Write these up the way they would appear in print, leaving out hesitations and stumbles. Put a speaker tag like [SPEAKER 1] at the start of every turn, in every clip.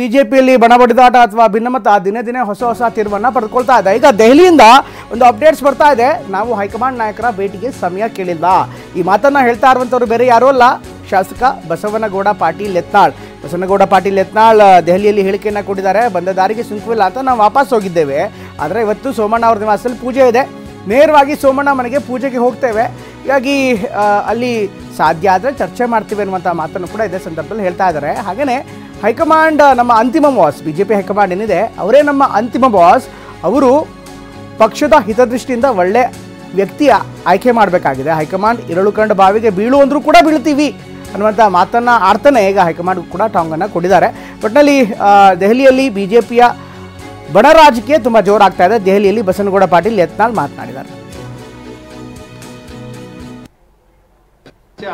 [SPEAKER 1] ಬಿಜೆಪಿಯಲ್ಲಿ ಬಣಬಡಿದಾಟ ಅಥವಾ ಭಿನ್ನಮತ ದಿನೇ ದಿನೇ ಹೊಸ ತೀರ್ಮಾನ ಪಡೆದುಕೊಳ್ತಾ ಇದೆ. ಈಗ ದೆಹಲಿಯಿಂದ ಒಂದು ಅಪ್ಡೇಟ್ಸ್ ಬರ್ತಾ ಇದೆ. ನಾವು ಹೈಕಮಾಂಡ್ ನಾಯಕರ ಭೇಟಿಗೆ ಸಮಯ ಕೇಳಿಲ್ಲ. ಈ ಮಾತನ್ನ ಹೇಳ್ತಾ ಇರುವಂತವರು ಬೇರೆ ಯಾರೂ ಅಲ್ಲ, ಶಾಸಕ ಬಸವನಗೌಡ ಪಾಟೀಲ್ ಯತ್ನಾಳ್. ಬಸವನಗೌಡ ಪಾಟೀಲ್ ಯತ್ನಾಳ್ ದೆಹಲಿಯಲ್ಲಿ ಹೇಳಿಕೆಯನ್ನು ಕೊಟ್ಟಿದ್ದಾರೆ. ಬಂದ ದಾರಿಗೆ ಸುಂಕವಿಲ್ಲ ಅಂತ ನಾವು ವಾಪಸ್ ಹೋಗಿದ್ದೇವೆ, ಆದರೆ ಇವತ್ತು ಸೋಮಣ್ಣ ಅವ್ರ ನಿವಾಸದಲ್ಲಿ ಪೂಜೆ ಇದೆ, ನೇರವಾಗಿ ಸೋಮಣ್ಣ ಮನೆಗೆ ಪೂಜೆಗೆ ಹೋಗ್ತೇವೆ, ಹೀಗಾಗಿ ಅಲ್ಲಿ ಸಾಧ್ಯ ಆದರೆ ಚರ್ಚೆ ಮಾಡ್ತೀವಿ ಅನ್ನುವಂಥ ಮಾತನ್ನು ಕೂಡ ಇದೇ ಸಂದರ್ಭದಲ್ಲಿ ಹೇಳ್ತಾ ಇದ್ದಾರೆ. ಹಾಗೆಯೇ ಹೈಕಮಾಂಡ್ ನಮ್ಮ ಅಂತಿಮ ಬಾಸ್, ಬಿಜೆಪಿ ಹೈಕಮಾಂಡ್ ಏನಿದೆ ಅವರೇ ನಮ್ಮ ಅಂತಿಮ ಬಾಸ್. ಅವರು ಪಕ್ಷದ ಹಿತದೃಷ್ಟಿಯಿಂದ ಒಳ್ಳೆ ವ್ಯಕ್ತಿಯ ಆಯ್ಕೆ ಮಾಡಬೇಕಾಗಿದೆ. ಹೈಕಮಾಂಡ್ ಇರಳು ಕಂಡ ಬಾವಿಗೆ ಬೀಳು ಅಂದರೂ ಕೂಡ ಬೀಳ್ತೀವಿ ಅನ್ನುವಂಥ ಮಾತನ್ನು ಆಡ್ತಾನೆ ಈಗ ಹೈಕಮಾಂಡ್ ಕೂಡ ಟಾಂಗನ್ನು ಕೊಟ್ಟಿದ್ದಾರೆ. ಒಟ್ಟಿನಲ್ಲಿ ದೆಹಲಿಯಲ್ಲಿ ಬಿಜೆಪಿಯ ಬಣ ರಾಜಕೀಯ ತುಂಬ ಜೋರಾಗ್ತಾ ಇದೆ. ದೆಹಲಿಯಲ್ಲಿ ಬಸವನಗೌಡ ಪಾಟೀಲ್ ಯತ್ನಾಳ್ ಮಾತನಾಡಿದ್ದಾರೆ.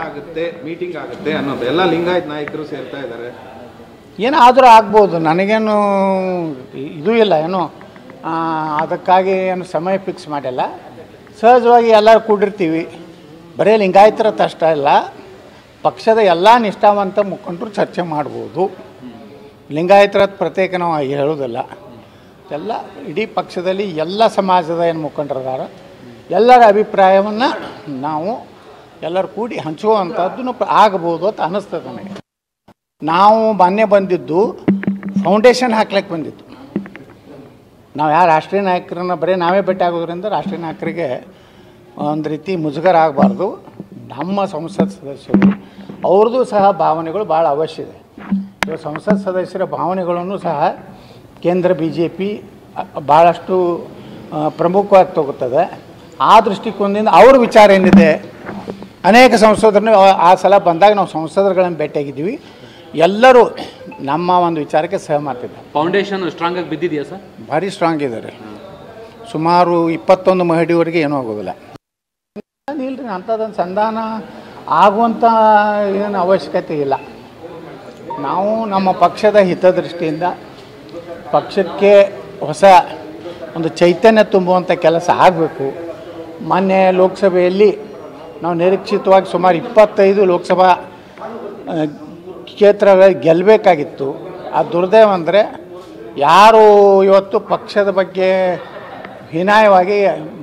[SPEAKER 2] ಆಗುತ್ತೆ, ಮೀಟಿಂಗ್ ಆಗುತ್ತೆ ಅನ್ನೋದು ಎಲ್ಲ ಲಿಂಗಾಯತ್ ನಾಯಕರು ಸೇರ್ತಾ ಇದ್ದಾರೆ.
[SPEAKER 3] ಏನಾದರೂ ಆಗ್ಬೋದು, ನನಗೇನು ಇದು ಇಲ್ಲ, ಏನು ಅದಕ್ಕಾಗಿ ಏನು ಸಮಯ ಫಿಕ್ಸ್ ಮಾಡಿಲ್ಲ. ಸಹಜವಾಗಿ ಎಲ್ಲರೂ ಕೂಡಿರ್ತೀವಿ. ಬರೀ ಲಿಂಗಾಯತರ ಅಷ್ಟ ಇಲ್ಲ, ಪಕ್ಷದ ಎಲ್ಲ ನಿಷ್ಠಾವಂತ ಮುಖಂಡರು ಚರ್ಚೆ ಮಾಡ್ಬೋದು. ಲಿಂಗಾಯತರ ಪ್ರತ್ಯೇಕ ನಾವು ಹೇಳೋದಿಲ್ಲ. ಎಲ್ಲ ಇಡೀ ಪಕ್ಷದಲ್ಲಿ ಎಲ್ಲ ಸಮಾಜದ ಏನು ಮುಖಂಡರಿದ್ದಾರೆ, ಎಲ್ಲರ ಅಭಿಪ್ರಾಯವನ್ನು ನಾವು ಎಲ್ಲರೂ ಕೂಡಿ ಹಂಚುವಂಥದ್ದನ್ನು ಆಗಬಹುದು ಅಂತ ಅನ್ನಿಸ್ತದೆ ನನಗೆ. ನಾವು ಮೊನ್ನೆ ಬಂದಿದ್ದು ಫೌಂಡೇಶನ್ ಹಾಕ್ಲಿಕ್ಕೆ ಬಂದಿದ್ದು. ನಾವು ಯಾರು ರಾಷ್ಟ್ರೀಯ ನಾಯಕರನ್ನ ಬರೀ ನಾವೇ ಭೇಟಿ ಆಗೋದ್ರಿಂದ ರಾಷ್ಟ್ರೀಯ ನಾಯಕರಿಗೆ ಒಂದು ರೀತಿ ಮುಜುಗರ ಆಗಬಾರ್ದು. ನಮ್ಮ ಸಂಸತ್ ಸದಸ್ಯರು ಅವ್ರದ್ದು ಸಹ ಭಾವನೆಗಳು ಭಾಳ ಅವಶ್ಯ ಇದೆ. ಇವಾಗ ಸಂಸತ್ ಸದಸ್ಯರ ಭಾವನೆಗಳನ್ನು ಸಹ ಕೇಂದ್ರ BJP ಭಾಳಷ್ಟು ಪ್ರಮುಖವಾಗಿ ತಗೋತದೆ. ಆ ದೃಷ್ಟಿಕೋನದಿಂದ ಅವ್ರ ವಿಚಾರ ಏನಿದೆ, ಅನೇಕ ಸಂಸದರನ್ನು ಆ ಸಲ ಬಂದಾಗ ನಾವು ಸಂಸದರುಗಳನ್ನು ಭೇಟಿಯಾಗಿದ್ದೀವಿ. ಎಲ್ಲರೂ ನಮ್ಮ ಒಂದು ವಿಚಾರಕ್ಕೆ ಸಹಮತಿದೆ.
[SPEAKER 4] ಫೌಂಡೇಶನ್ ಸ್ಟ್ರಾಂಗ್ ಆಗಿ ಬಿದ್ದಿದೆಯಾ ಸರ್?
[SPEAKER 3] ಭಾರಿ ಸ್ಟ್ರಾಂಗ್ ಇದ್ದಾರೆ. ಸುಮಾರು 21 ಮಹಡಿವರೆಗೆ ಏನೂ ಆಗೋದಿಲ್ಲ. ಇಲ್ಲರಿ, ಅಂಥದ್ದೊಂದು ಸಂಧಾನ ಆಗುವಂಥ ಏನು ಅವಶ್ಯಕತೆ ಇಲ್ಲ. ನಾವು ನಮ್ಮ ಪಕ್ಷದ ಹಿತದೃಷ್ಟಿಯಿಂದ ಪಕ್ಷಕ್ಕೆ ಹೊಸ ಒಂದು ಚೈತನ್ಯ ತುಂಬುವಂಥ ಕೆಲಸ ಆಗಬೇಕು. ಮೊನ್ನೆ ಲೋಕಸಭೆಯಲ್ಲಿ ನಾವು ನಿರೀಕ್ಷಿತವಾಗಿ ಸುಮಾರು 25 ಲೋಕಸಭಾ ಕ್ಷೇತ್ರಗಳಲ್ಲಿ ಗೆಲ್ಲಬೇಕಾಗಿತ್ತು. ಆ ದುರ್ದೈವ ಅಂದರೆ ಯಾರು ಇವತ್ತು ಪಕ್ಷದ ಬಗ್ಗೆ ಹೀನಾಯವಾಗಿ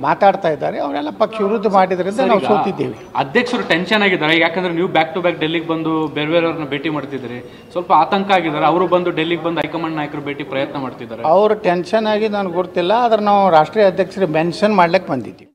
[SPEAKER 3] ಮಾತಾಡ್ತಾ ಇದ್ದಾರೆ ಅವರೆಲ್ಲ ಪಕ್ಷ ವಿರುದ್ಧ ಮಾಡಿದ್ರಿಂದ ನಾವು ಸೋತಿದ್ದೀವಿ.
[SPEAKER 4] ಅಧ್ಯಕ್ಷರು ಟೆನ್ಷನ್ ಆಗಿದ್ದಾರೆ, ಯಾಕಂದ್ರೆ ನೀವು ಬ್ಯಾಕ್ ಟು ಬ್ಯಾಕ್ ಡೆಲ್ಲಿಗೆ ಬಂದು ಬೇರೆಯವ್ರನ್ನ ಭೇಟಿ ಮಾಡ್ತಿದ್ದೀರಿ, ಸ್ವಲ್ಪ ಆತಂಕ ಆಗಿದ್ದಾರೆ. ಅವರು ಬಂದು ಡೆಲ್ಲಿಗೆ ಬಂದು ಹೈಕಮಾಂಡ್ ನಾಯಕರು ಭೇಟಿ ಪ್ರಯತ್ನ ಮಾಡ್ತಿದ್ದಾರೆ.
[SPEAKER 3] ಅವರು ಟೆನ್ಷನ್ ಆಗಿ ನನಗೆ ಗೊತ್ತಿಲ್ಲ, ಆದರೆ ನಾವು ರಾಷ್ಟ್ರೀಯ ಅಧ್ಯಕ್ಷರಿಗೆ ಮೆನ್ಷನ್ ಮಾಡ್ಲಿಕ್ಕೆ ಬಂದಿದ್ದೀವಿ.